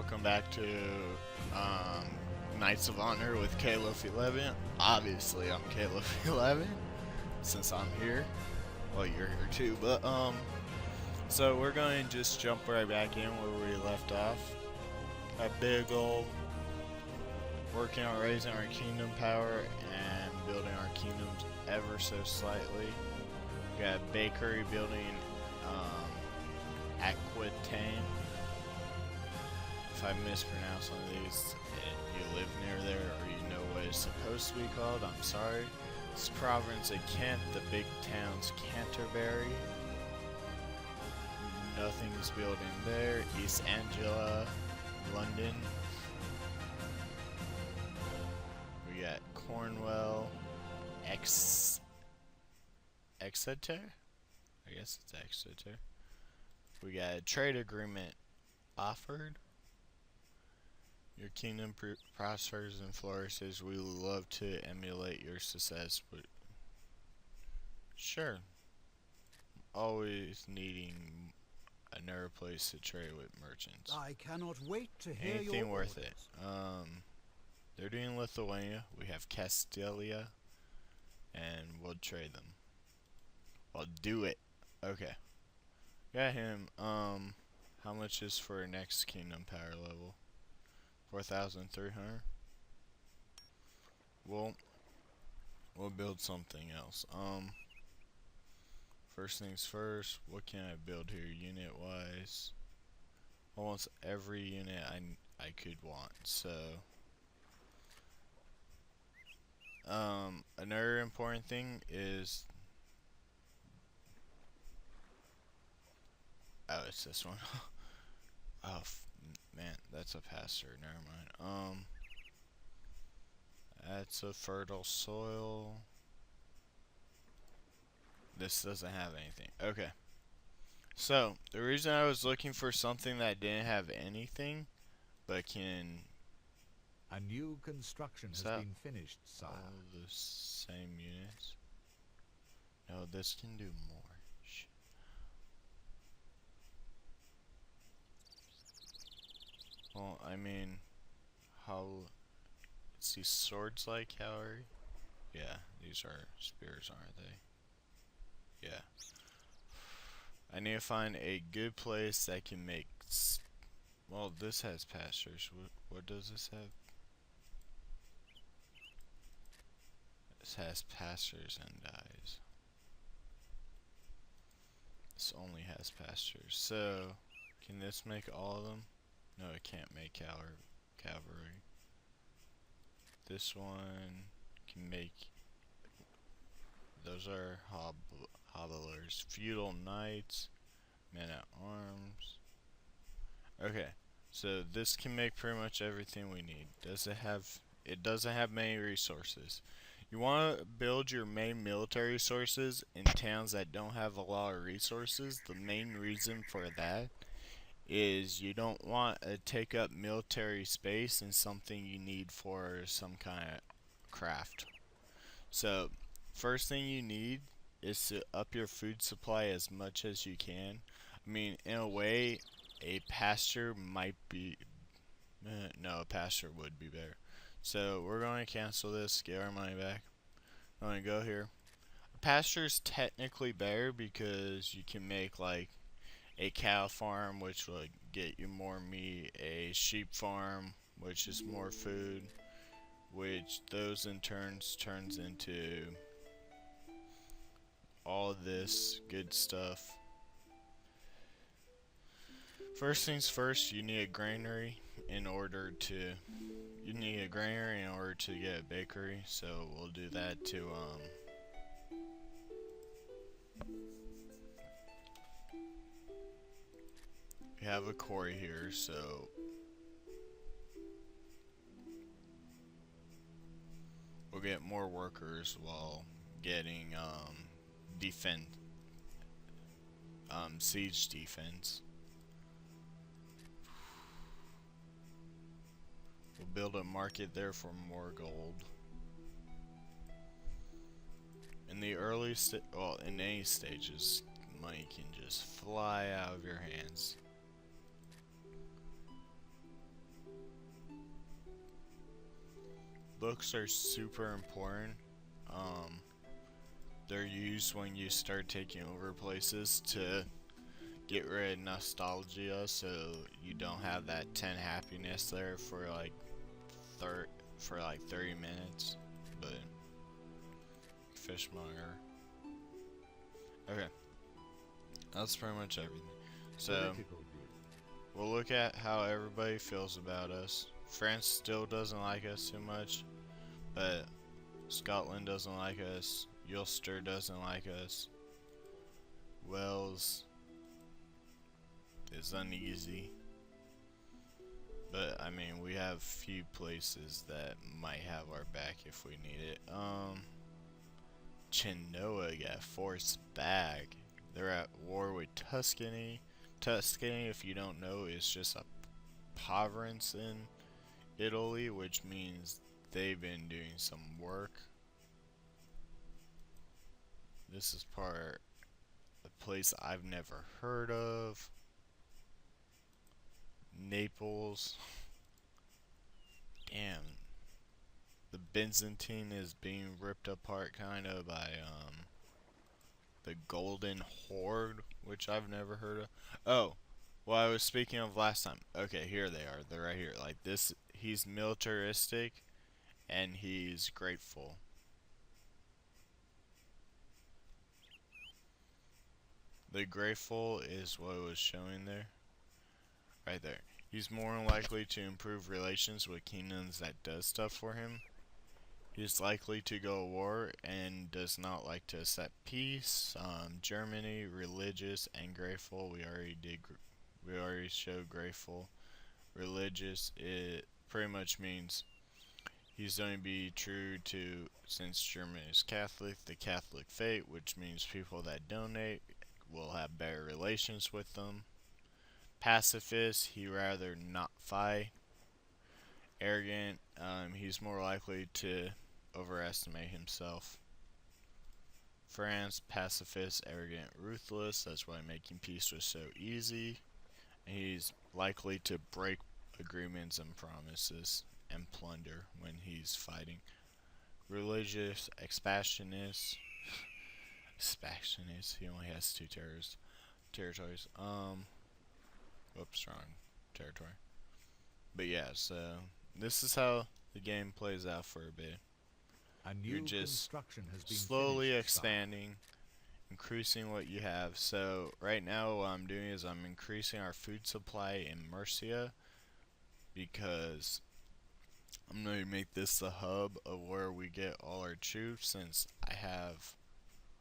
welcome back to um, Knights of Honor with KLF11. Obviously, I'm KLF11 since I'm here. Well, you're here too, but so we're going to just jump right back in where we left off. A big old working on raising our kingdom power and building our kingdoms ever so slightly. We got a bakery building Aquitaine. If I mispronounce one of these and you live near there or you know what it's supposed to be called, I'm sorry. It's province of Kent, the big town's Canterbury. Nothing's building there. East Anglia, London. We got Cornwall, Exeter? I guess it's Exeter. We got a trade agreement offered. Your kingdom prospers and flourishes. We would love to emulate your success, but sure. Always needing another place to trade with merchants. I cannot wait to hear Anything your worth orders. it. They're doing Lithuania. We have Castilia, and we'll trade them. I'll do it. Okay. Got him. How much is for next kingdom power level? 4,300. We'll build something else. First things first. What can I build here, unit wise? Almost every unit I could want. So, another important thing is. Oh, it's this one. Oh, man, that's a pasture. Never mind. That's a fertile soil. This doesn't have anything. Okay. So, the reason I was looking for something that didn't have anything, but can... A new construction has been finished, sire. All the same units? No, this can do more. Well, I mean, how... It's these swords like cavalry? Yeah, these are spears, aren't they? Yeah. I need to find a good place that can make... Well, this has pastures. What does this have? This has pastures and dies. This only has pastures. So, can this make all of them? No, it can't make cavalry. This one can make... Those are hobblers. Feudal knights. Men at arms. Okay, so this can make pretty much everything we need. Does it have... It doesn't have many resources. You want to build your main military sources in towns that don't have a lot of resources. The main reason for that is you don't want to take up military space in something you need for some kind of craft. So, first thing you need is to up your food supply as much as you can. I mean, in a way, a pasture might be... no, a pasture would be better. So, we're going to cancel this, get our money back. I'm going to go here. A pasture is technically better because you can make, like, a cow farm, which will get you more meat, a sheep farm, which is more food, which those in turns turns into all of this good stuff. First things first, you need a granary in order to get a bakery, so we'll do that to we have a quarry here, so we'll get more workers while getting siege defense. We'll build a market there for more gold. In the early in any stages, money can just fly out of your hands. looks are super important. Um, they're used when you start taking over places to get rid of nostalgia, so you don't have that 10 happiness there for like 30 minutes. But fishmonger. Okay, that's pretty much everything. So Political view. we'll look at how everybody feels about us. France still doesn't like us too much, but Scotland doesn't like us. Ulster doesn't like us. Wales is uneasy. But I mean, we have few places that might have our back if we need it. Genoa got forced back. They're at war with Tuscany. Tuscany, if you don't know, is just a province in Italy, which means they've been doing some work. This is a place I've never heard of. Naples. Damn. The Byzantine is being ripped apart kind of by the Golden Horde, which I've never heard of. Oh, well, I was speaking of last time. Okay, here they are. They're right here. Like this, he's militaristic and he's grateful. The grateful is what was showing there. Right there. He's more likely to improve relations with kingdoms that does stuff for him. He's likely to go to war and does not like to accept peace. Germany, religious and grateful. We already showed grateful. Religious, it pretty much means he's going to be true to, since Germany is Catholic, the Catholic faith, which means people that donate will have better relations with them. Pacifist, he rather not fight. Arrogant, he's more likely to overestimate himself. France, pacifist, arrogant, ruthless. That's why making peace was so easy. And he's likely to break agreements and promises and plunder when he's fighting. Religious, expansionist. Expansionist. He only has two territories. Whoops, wrong territory. But yeah, so this is how the game plays out for a bit. A You're new just construction has been slowly finished, expanding, increasing what you have. So right now what I'm doing is I'm increasing our food supply in Mercia because I'm going to make this the hub of where we get all our troops, since I have...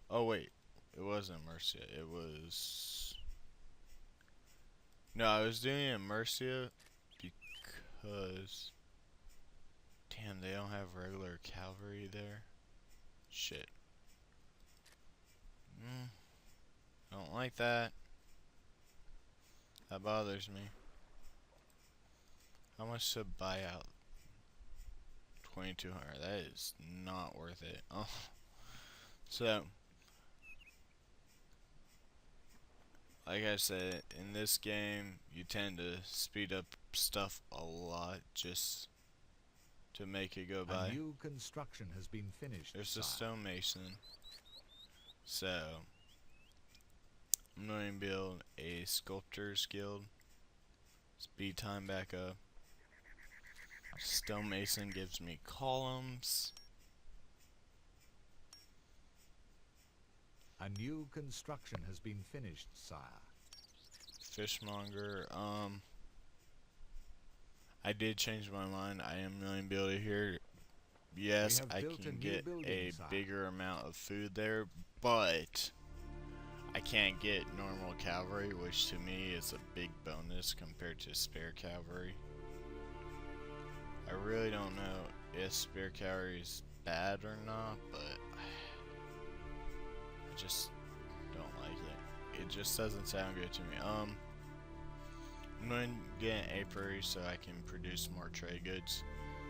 Oh wait, it wasn't Mercia, it was... No, I was doing it in Mercia because... Damn, they don't have regular cavalry there. Shit. Don't like that. That bothers me. How much to buy out? 2,200. That is not worth it. Oh. So, like I said, in this game, you tend to speed up stuff a lot just to make it go by. A new construction has been finished. There's a sire. stonemason. So, I'm going to build a sculptor's guild. Speed time back up. Stonemason gives me columns. A new construction has been finished, sire. Fishmonger. I did change my mind. I am going to build it here. Yes, have I built a can new get building, a sire. bigger amount of food there, but I can't get normal cavalry, which to me is a big bonus compared to spare cavalry. I really don't know if spare cavalry is bad or not, but I just don't like it. It just doesn't sound good to me. I'm going to get an apiary so I can produce more trade goods.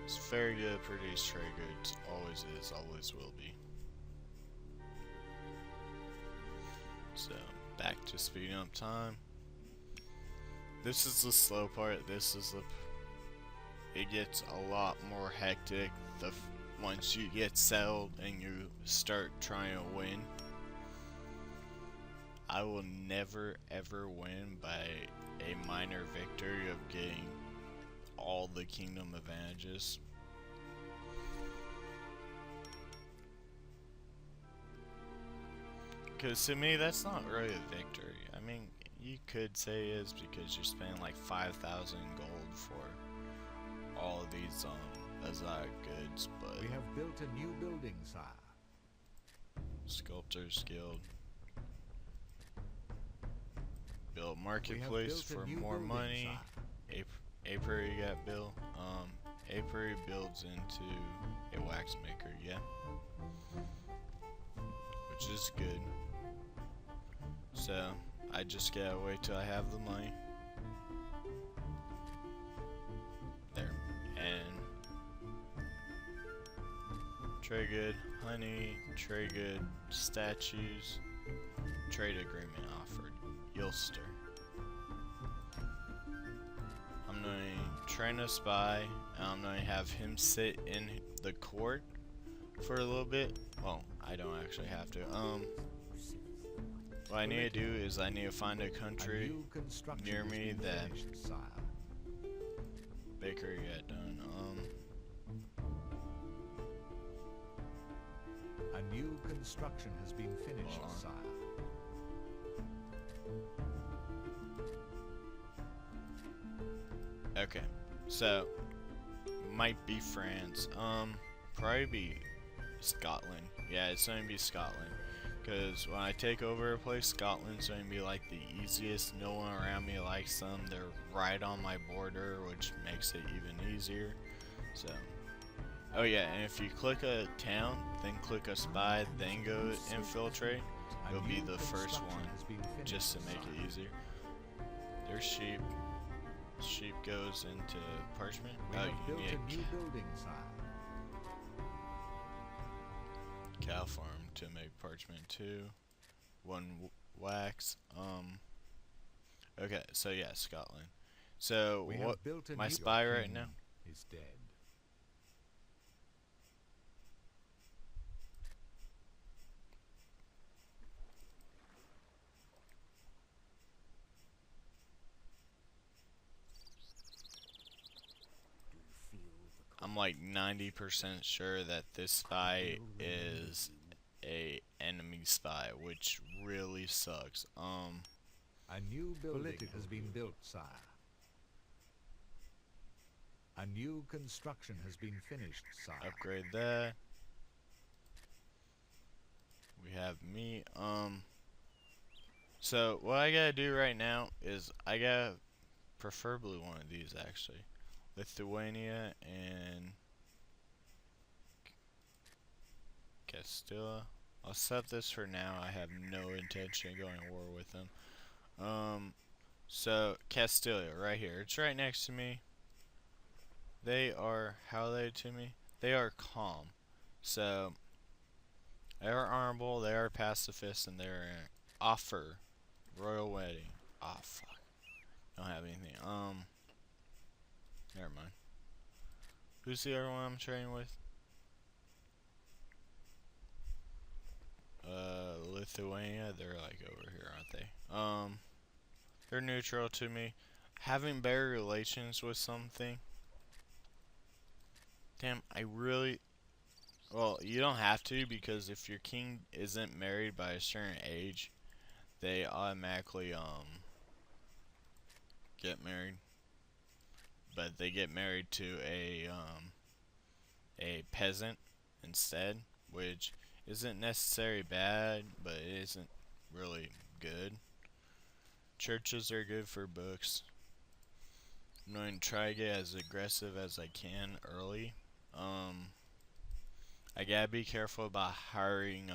It's very good to produce trade goods. Always is, always will be. So, back to speeding up time. This is the slow part. This is it gets a lot more hectic once you get settled and you start trying to win. I will never ever win by a minor victory of getting all the kingdom advantages. Because to me, that's not really a victory. I mean, you could say it is because you're spending like 5,000 gold for all of these Azad goods, but We have built a new building, sire. Sculptors Guild. Build We have marketplace built for a new more building, money. sire. Apiary got built. Apiary builds into a wax maker, yeah. Which is good. So, I just gotta wait till I have the money. There. And trade good, honey, trade good, statues, trade agreement offered. Yulster. I'm going to train a spy, and I'm going to have him sit in the court for a little bit. Well, I don't actually have to. What I need to do is I need to find a country new construction near has me been that finished, sire. bakery got done. A new construction has been finished, Hold on. sire. Okay, so might be France. Probably be Scotland. Yeah, it's gonna be Scotland. Cause when I take over a place, Scotland's gonna be like the easiest. No one around me likes them. They're right on my border, which makes it even easier. So, oh yeah, and if you click a town, then click a spy, then go infiltrate, A you'll be new the first construction one, has been finished, just to make sire. it easier. There's sheep. Sheep goes into parchment. We Oh, have you built need a new a building, sire. cow farm to make parchment too. One wax. Okay, so yeah, Scotland. So We what? have built a my new spy right king now? is dead. I'm like 90% sure that this spy is a enemy spy, which really sucks. A new building has been built, sire. A new construction has been finished, sire. Upgrade that. We have meat. So what I gotta do right now is I gotta preferably one of these actually. Lithuania and Castilla. I'll set this for now. I have no intention of going to war with them. So Castilla right here. It's right next to me. They are, how are they to me? They are calm. So they are honorable, they are pacifist, and they're offer royal wedding. Oh fuck. Don't have anything. Never mind. Who's the other one I'm trading with? Lithuania. They're like over here, aren't they? They're neutral to me. Having better relations with something. Damn, I really. Well, you don't have to, because if your king isn't married by a certain age, they automatically get married. But they get married to a peasant instead, which isn't necessarily bad, but it isn't really good. Churches are good for books. I'm going to try to get as aggressive as I can early. I gotta be careful about hiring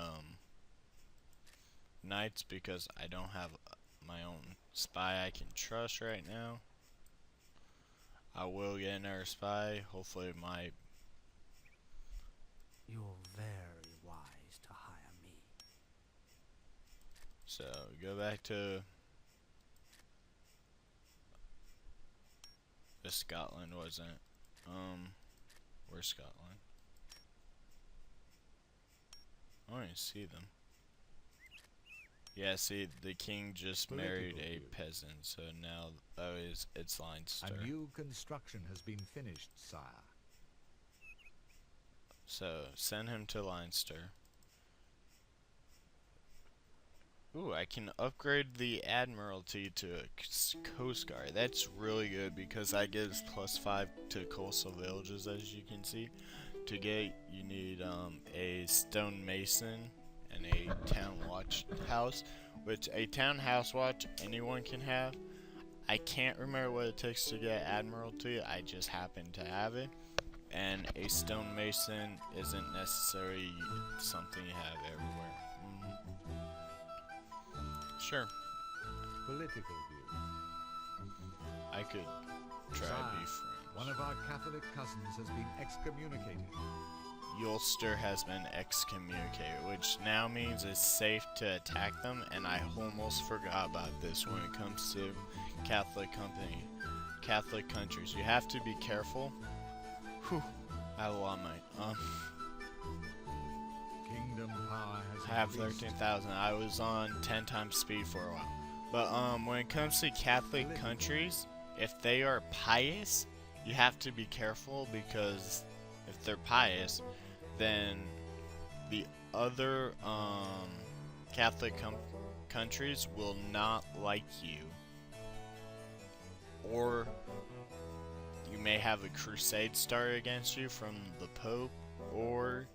knights, because I don't have my own spy I can trust right now. I will get another spy. Hopefully my... You're very wise to hire me. So, go back to... Scotland, wasn't it? Where's Scotland? I don't even see them. Yeah, see, the king just married Political a view. peasant, so now it's Leinster. A new construction has been finished, sire. So send him to Leinster. Ooh, I can upgrade the Admiralty to a Coast Guard. That's really good because that gives +5 to coastal villages, as you can see. To get, you need a stone mason and a town watch house, which a town house watch anyone can have. I can't remember what it takes to get Admiralty, I just happen to have it. And a stone mason isn't necessarily something you have everywhere. Sure, Political view. I could try to be friends. One of our Catholic cousins has been excommunicated. Ulster has been excommunicated, which now means it's safe to attack them, and I almost forgot about this when it comes to Catholic countries. You have to be careful. Whew, I have a lot of money. Kingdom power has I have increased. 13,000. I was on 10 times speed for a while. But when it comes to Catholic countries, if they are pious, you have to be careful because if they're pious, then the other Catholic countries will not like you. Or you may have a crusade started against you from the Pope, or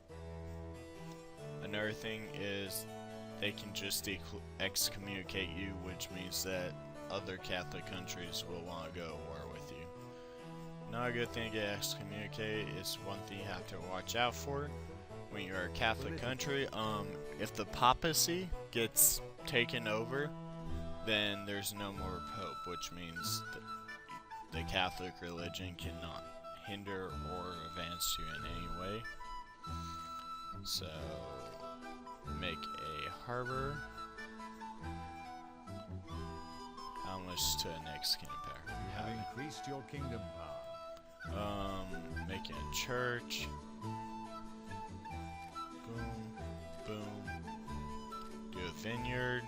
another thing is they can just excommunicate you, which means that other Catholic countries will want to go to war with you. Not a good thing to get excommunicated. It's one thing you have to watch out for when you're a Catholic country. If the papacy gets taken over, then there's no more Pope, which means that the Catholic religion cannot hinder or advance you in any way. So, make a harbor. How much to the next empire? You have increased your kingdom power. Making a church. Boom, boom. Do a vineyard.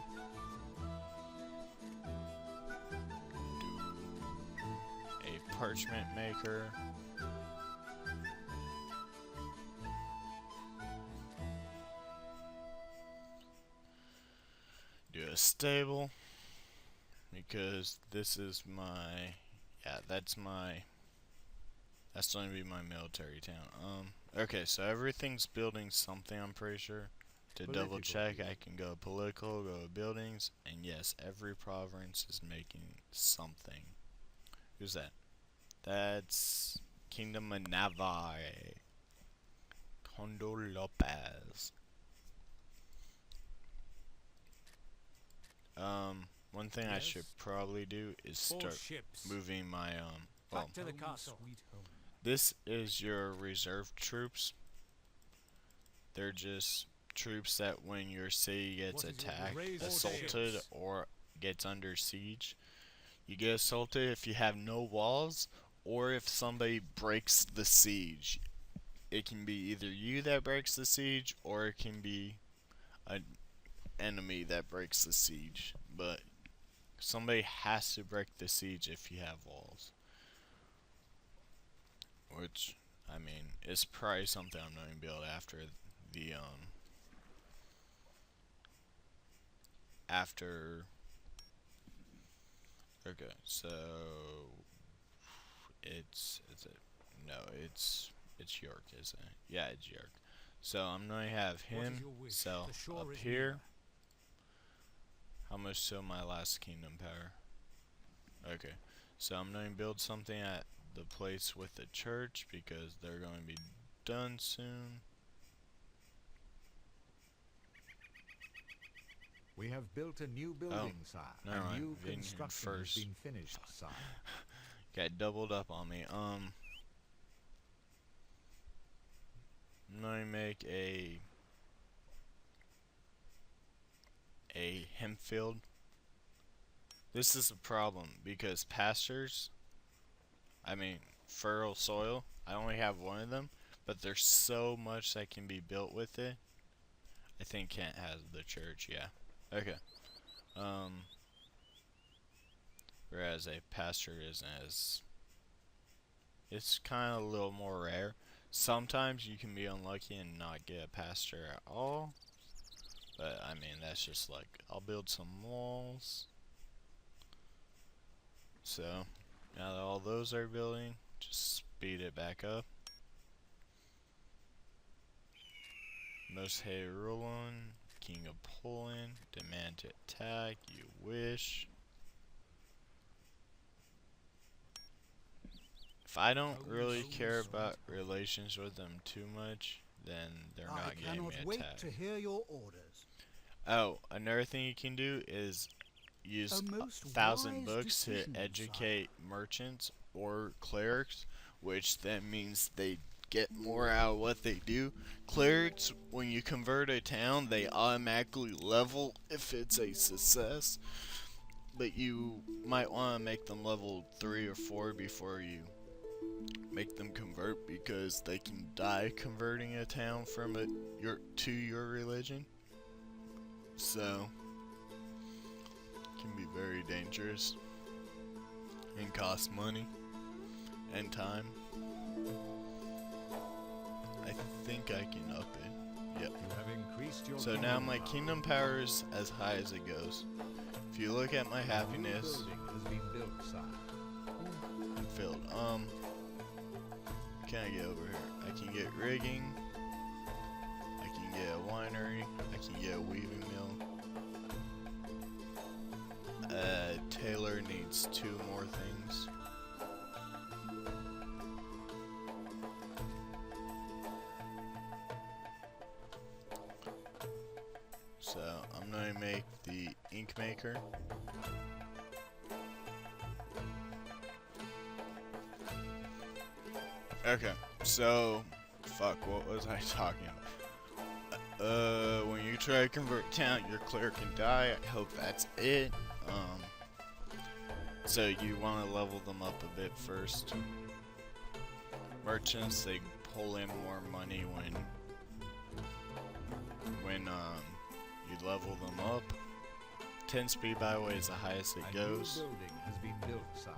Do a parchment maker. Do a stable. Because this is my, yeah, that's going to be my military town. Okay, so everything's building something, I'm pretty sure. To double check, I can go political, go to buildings, and yes, every province is making something. Who's that? That's Kingdom of Navarre. Condor Lopez. One thing I should probably do is start moving my, well, Back to the castle. this is your reserve troops. They're just troops that when your city gets attacked, assaulted, or gets under siege, you get assaulted if you have no walls, or if somebody breaks the siege. It can be either you that breaks the siege, or it can be an enemy that breaks the siege. But somebody has to break the siege if you have walls. Which, I mean, it's probably something I'm going to build after the, okay, so, it's York, isn't it? Yeah, it's York. So, I'm going to have him sell up here. How much to my last kingdom power? Okay, so I'm going to build something at the place with the church because they're going to be done soon. We have built a new building, sire. Never A mind. new Vineyard construction first. has been finished, sire. Got doubled up on me. I'm going to make a hemp field. This is a problem because pastures, I mean fertile soil, I only have one of them, but there's so much that can be built with it. I think Kent has the church, yeah. Okay. Whereas a pastor isn't as... It's kind of a little more rare. Sometimes you can be unlucky and not get a pastor at all. But, I mean, that's just like... I'll build some walls. So, now that all those are building, just speed it back up. Most hated Roland, King of Poland, demand to attack, you wish. If I don't really care about relations with them too much, then they're not getting me I cannot wait attacked. to hear your orders. Oh, another thing you can do is use A most 1,000 wise books to decision, educate merchants or clerics, which then means they get more out of what they do. Clerics, when you convert a town, they automatically level if it's a success, but you might want to make them level 3 or 4 before you make them convert, because they can die converting a town from to your religion. So it can be very dangerous and cost money and time. I think I can up it. Yep. You have increased your So now command my power. kingdom power is as high as it goes. If you look at my A new happiness, building has been built, sire. I'm filled. Can I get over here? I can get rigging. I can get a winery. I can get a weaving mill. Taylor needs 2 more things. So I'm gonna make the ink maker. Okay, so fuck, what was I talking about? When you try to convert town, your cleric can die. I hope that's it. So you want to level them up a bit first. Merchants, they pull in more money when you level them up. 10 speed, by the way, is the highest it A goes. new building has been built, sire.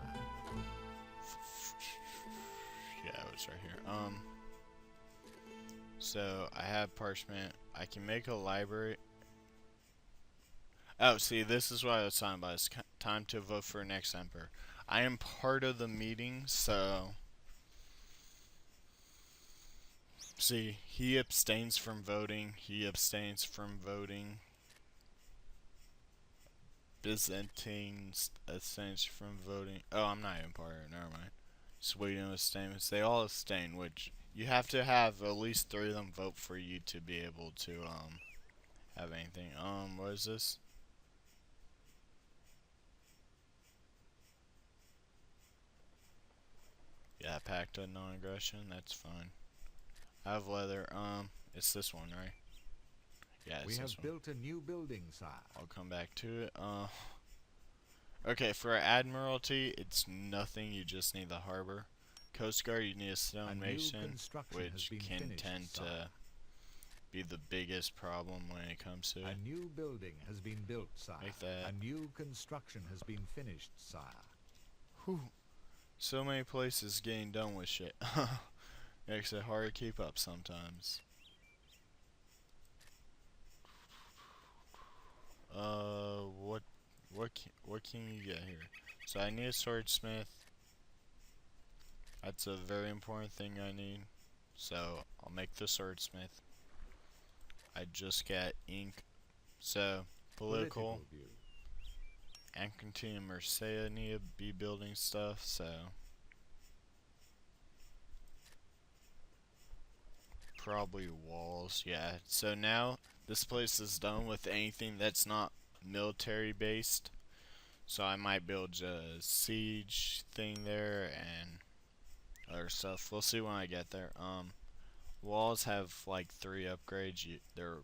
Yeah, it's right here. So I have parchment. I can make a library. Oh, see, this is what I was talking about. It's time to vote for next emperor. I am part of the meeting, so see, he abstains from voting. He abstains from voting. Byzantine abstains from voting. Oh, I'm not even part of it. Never mind. Sweden abstains. They all abstain, which you have to have at least 3 of them vote for you to be able to have anything. What is this? Yeah, pact of non-aggression. That's fine. I have leather. It's this one, right? Yeah, We it's have this one. built a new building, sire. I'll come back to it. Okay, for Admiralty, it's nothing. You just need the harbor. Coast Guard, you need a A stone new mason, construction has which been can finished, tend sire. to be the biggest problem when it comes to A it. new building has been built, sire. Like that. A new construction has been finished, sire. Whew. So many places getting done with shit. Makes it hard to keep up sometimes. What can you get here? So I need a swordsmith. That's a very important thing I need. So I'll make the swordsmith. I just got ink. So political view. and continue Mercia need to be building stuff. So probably walls. Yeah. So now this place is done with anything that's not military based. So I might build a siege thing there and other stuff. We'll see when I get there. Walls have like 3 upgrades. They're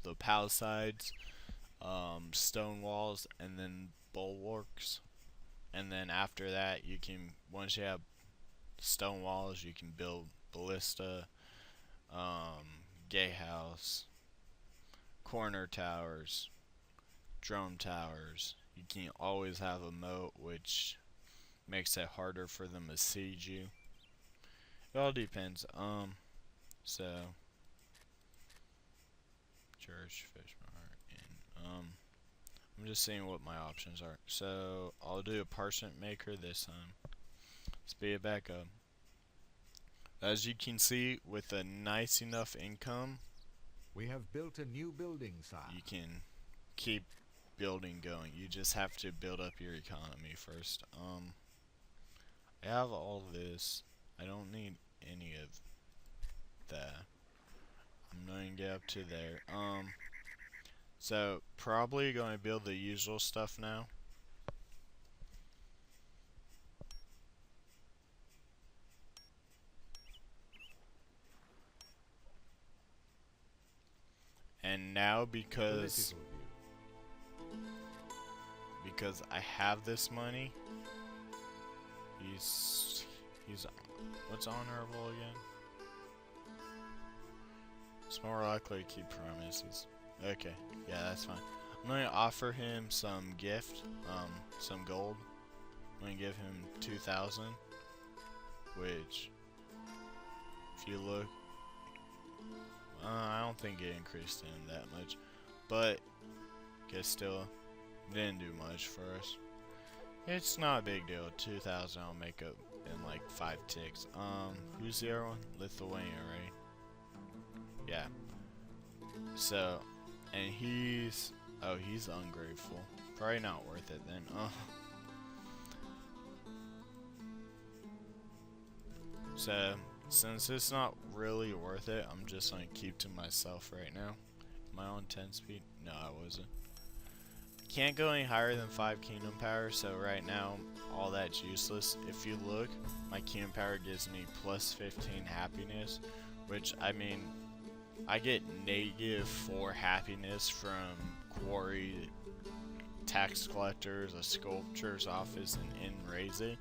the palisades, stone walls, and then bulwarks. And then after that, you can, once you have stone walls. You can build ballista, gatehouse, corner towers, drone towers. You can always have a moat, which makes it harder for them to siege you. It all depends. So church, fish mart, and I'm just seeing what my options are. So I'll do a parsnip maker this time. Speed it back up. As you can see, with a nice enough income, We have built a new building, sire. you can keep building going. You just have to build up your economy first. I have all this. I don't need any of that. I'm going to get up to there. So probably going to build the usual stuff now. And now because I have this money, he's what's honorable again? It's more likely to keep promises. Okay, yeah, that's fine. I'm gonna offer him some gift, some gold. I'm gonna give him 2,000, which, if you look, I don't think it increased him that much, but guess still didn't do much for us. It's not a big deal. 2,000 I'll make up in like 5 ticks. Who's the other one? Lithuania, right? Yeah. So, and he's ungrateful. Probably not worth it then. So, since it's not really worth it, I'm just gonna keep to myself right now. Am I on 10 speed? No, I wasn't. Can't go any higher than 5 kingdom power, so right now all that's useless. If you look, my kingdom power gives me plus 15 happiness, which, I mean, I get -4 happiness from quarry, tax collectors, a sculptor's office, and in raising.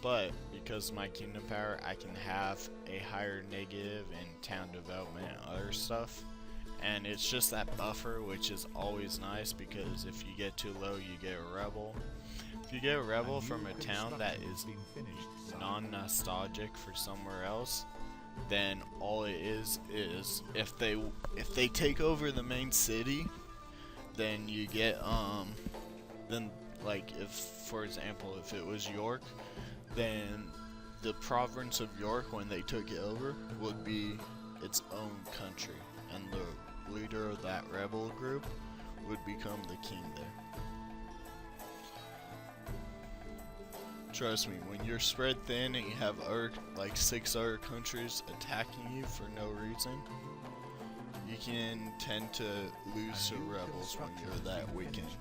But because of my kingdom power, I can have a higher negative in town development and other stuff. And it's just that buffer, which is always nice, because if you get too low, you get a rebel. If you get a rebel from a town that is non-nostalgic for somewhere else, then all it is if they take over the main city, then you get then, like, if for example if it was York, then the province of York, when they took it over, would be its own country, and the leader of that rebel group would become the king there. Trust me, when you're spread thin and you have like 6 other countries attacking you for no reason, you can tend to lose to rebels when you're that weakened.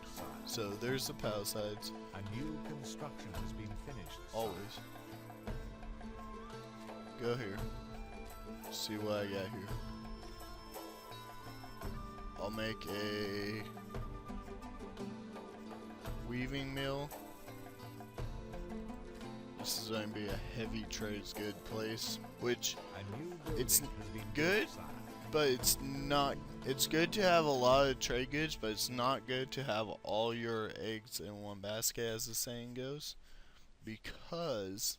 So there's the Palisades. A new construction has been finished, sire. Always. Go here. See what I got here. I'll make a weaving mill. This is going to be a heavy trades good place, which A new building it's has been good, built, sire. but it's not. It's good to have a lot of trade goods, but it's not good to have all your eggs in one basket, as the saying goes. Because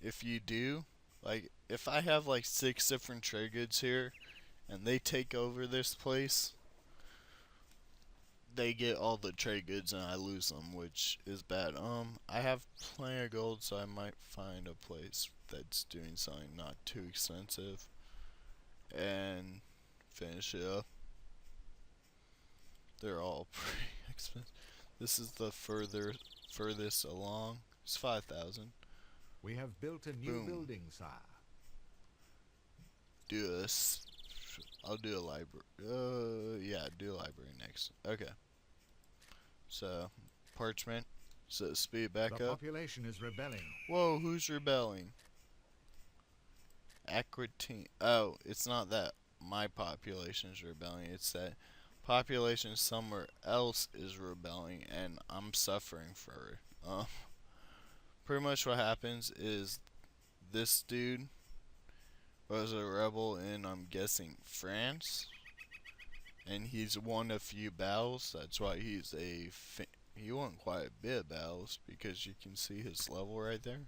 if you do, like, if I have like 6 different trade goods here, and they take over this place, they get all the trade goods and I lose them, which is bad. I have plenty of gold, so I might find a place that's doing something not too expensive and finish it up. They're all pretty expensive. This is the furthest along. It's 5,000. We have built a new Boom. building, sire. Do this. I'll do a library. Yeah, do a library next. Okay. So, parchment. So speed back The up. population is rebelling. Whoa, who's rebelling? Aquatine. Oh, it's not that my population is rebelling. It's that population somewhere else is rebelling, and I'm suffering for it. Pretty much what happens is this dude was a rebel in, I'm guessing, France, and he's won a few battles. That's why he's he won quite a bit of battles, because you can see his level right there.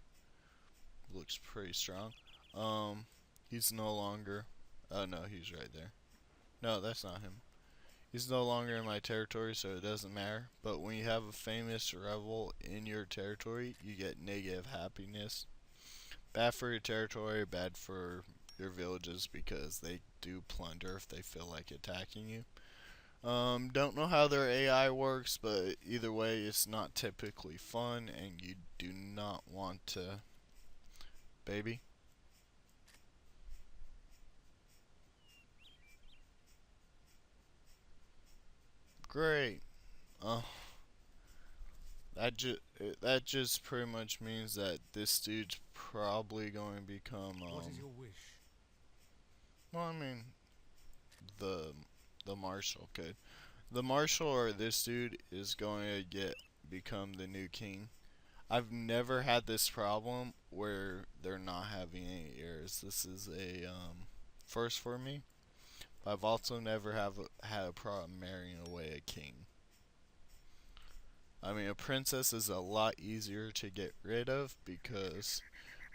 Looks pretty strong. He's no longer. Oh no, he's right there. No, that's not him. He's no longer in my territory, so it doesn't matter. But when you have a famous rebel in your territory, you get negative happiness. Bad for your territory, bad for your villages, because they do plunder if they feel like attacking you. Don't know how their AI works, but either way, it's not typically fun, and you do not want to. Baby? Great. Oh. That just pretty much means that this dude's probably going to become What is your wish? well, I mean, the marshal could. The marshal or this dude is going to become the new king. I've never had this problem where they're not having any heirs. This is a first for me. But I've also never had a problem marrying away a king. I mean, a princess is a lot easier to get rid of, because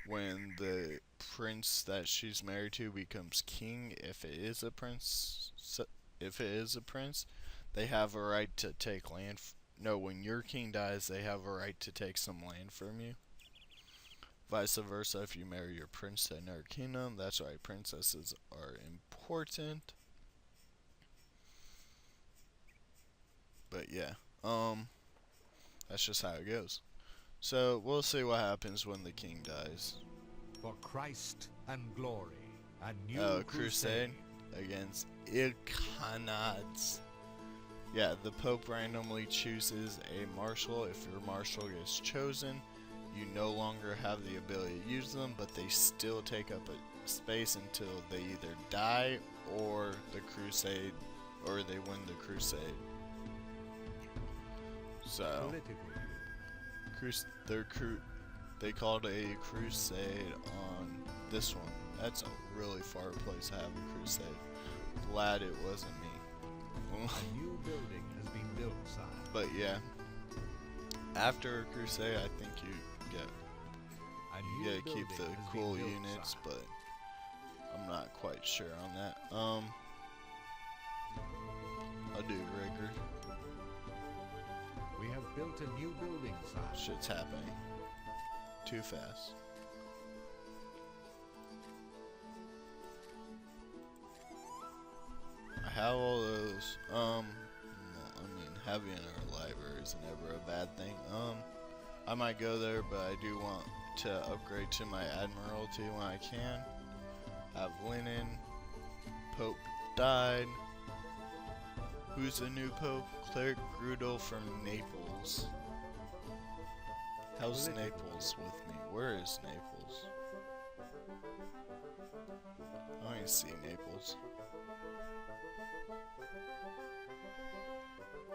when the prince that she's married to becomes king, if it is a prince, they have a right to take land. No, when your king dies, they have a right to take some land from you. Vice versa, if you marry your prince to another kingdom, that's why princesses are important. But yeah, that's just how it goes. So we'll see what happens when the king dies. For Christ and glory, a new crusade against Ilkhanads. Yeah, the Pope randomly chooses a marshal. If your marshal gets chosen, you no longer have the ability to use them, but they still take up a space until they either die or the crusade, or they win the crusade. So, they called a crusade on this one. That's a really far place to have a crusade. Glad it wasn't me. A new building has been built, sire. But yeah, after a crusade, I think you gotta keep the cool units, but I'm not quite sure on that. I'll do rigor. We have built a new building, sire. Shit's happening too fast. I have all those. I mean, having our library is never a bad thing. I might go there, but I do want to upgrade to my admiralty when I can. Have linen. Pope died. Who's the new pope? Cleric Grudel from Naples. How's Naples with me? Where is Naples? I don't even see Naples.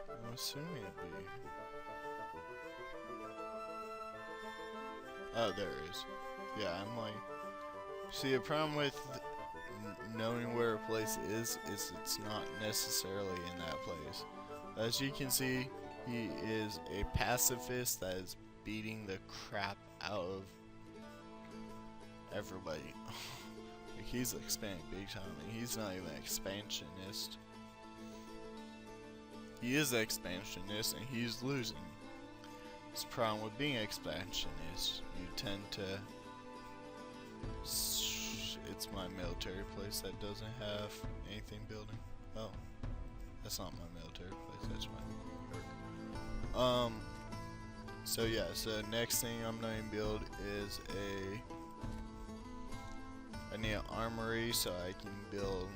I'm assuming it'd be. Oh, there it is. Yeah, I'm like. See, the problem with knowing where a place is it's not necessarily in that place. As you can see, he is a pacifist that is beating the crap out of everybody. Like, he's expanding big time, and he's not even an expansionist. He is an expansionist, and he's losing. His problem with being an expansionist, you tend to. It's my military place that doesn't have anything building. Oh, that's not my military place. That's my work. So yeah. So next thing I'm going to build is I need an armory so I can build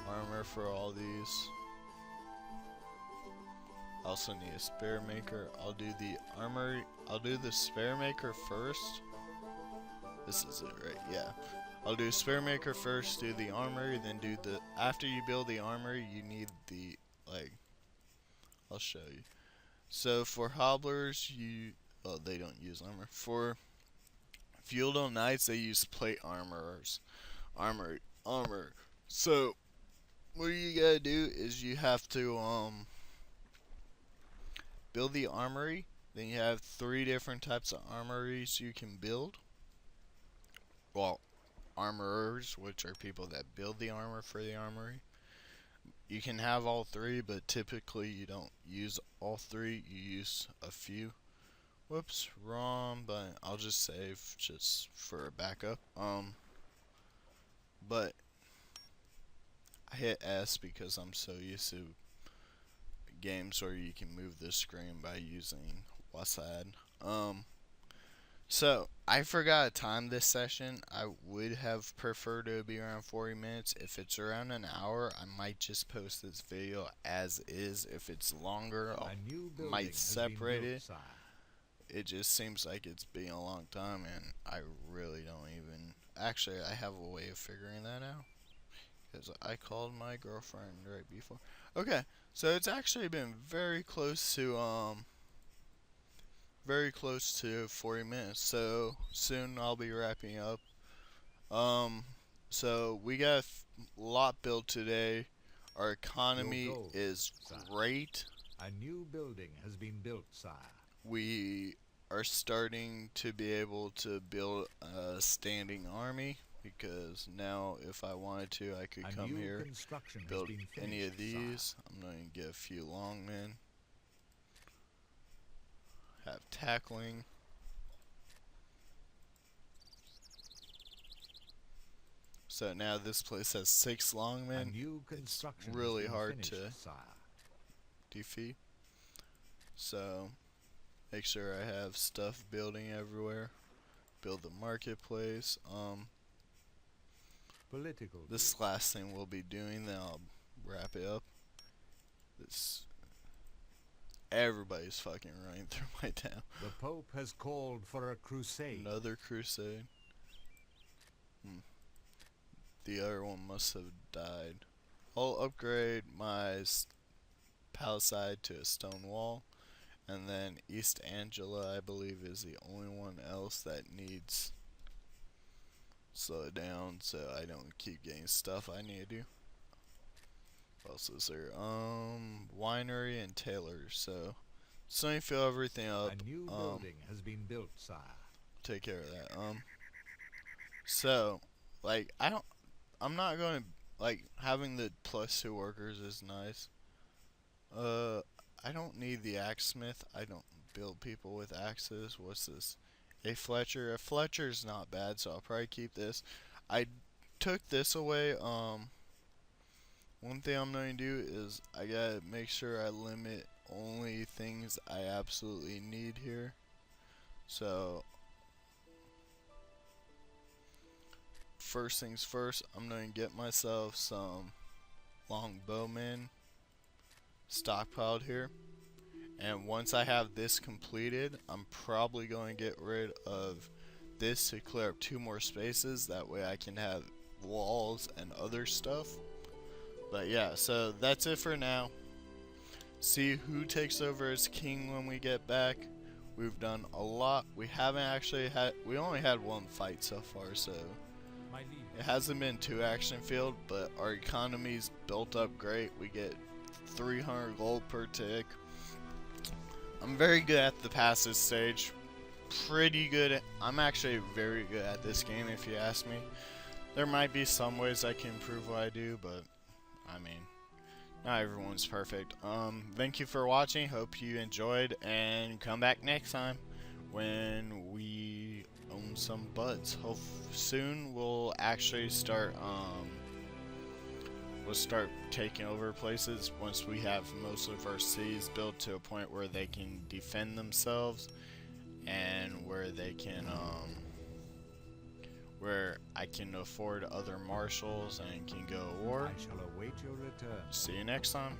armor for all these. I also need a spear maker. I'll do the armory. I'll do the spear maker first. This is it, right? Yeah. I'll do spear maker first, do the armory, then do the. After you build the armory, you need the I'll show you. So for hobblers, they don't use armor. For feudal knights, they use plate armorers. Armor. So what you gotta do is you have to build the armory. Then you have 3 different types of armories you can build. Well, armorers, which are people that build the armor for the armory. You can have all 3, but typically you don't use all 3. You use a few. Whoops, wrong button. I'll just save just for a backup. But I hit S because I'm so used to games where you can move the screen by using WASD. So I forgot to time this session. I would have preferred it to be around 40 minutes. If it's around an hour, I might just post this video as is. If it's longer, I might separate it. It just seems like it's been a long time, and I really don't even... Actually, I have a way of figuring that out, because I called my girlfriend right before. Okay, so it's actually been very close to 40 minutes. So soon I'll be wrapping up. So we got a lot built today. Our economy is great. A new building has been built, sire. We are starting to be able to build a standing army, because now if I wanted to, I could come here, build any of these. I'm going to get a few longmen. Have tackling. So now this place has 6 longmen. It's really hard to defeat. So make sure I have stuff building everywhere. Build the marketplace. This last thing we'll be doing, then I'll wrap it up. Everybody's fucking running through my town. The Pope has called for a crusade. Another crusade. The other one must have died. I'll upgrade my palisade to a stone wall. And then East Angela, I believe, is the only one else that needs slow it down so I don't keep getting stuff I need to do. What else is there? Winery and tailor. So let me fill everything up. A new building has been built, sire. Take care of that. So like I'm not going to, like, having the +2 workers is nice. I don't need the axesmith. I don't build people with axes. What's this? A Fletcher. A Fletcher's not bad, so I'll probably keep this. I took this away. One thing I'm going to do is I gotta make sure I limit only things I absolutely need here. So first things first, I'm going to get myself some longbowmen stockpiled here. And once I have this completed, I'm probably going to get rid of this to clear up 2 more spaces. That way I can have walls and other stuff. But yeah, so that's it for now. See who takes over as king when we get back. We've done a lot. We only had 1 fight so far, so it hasn't been too action filled, but our economy's built up great. We get 300 gold per tick. I'm very good at the passive stage. Pretty good. I'm actually very good at this game, if you ask me. There might be some ways I can improve what I do, but I mean, not everyone's perfect. Thank you for watching. Hope you enjoyed, and come back next time when we own some buds. Hope soon we'll actually start taking over places once we have most of our cities built to a point where they can defend themselves, and where they can where I can afford other marshals and can go to war. I shall await your return. See you next time.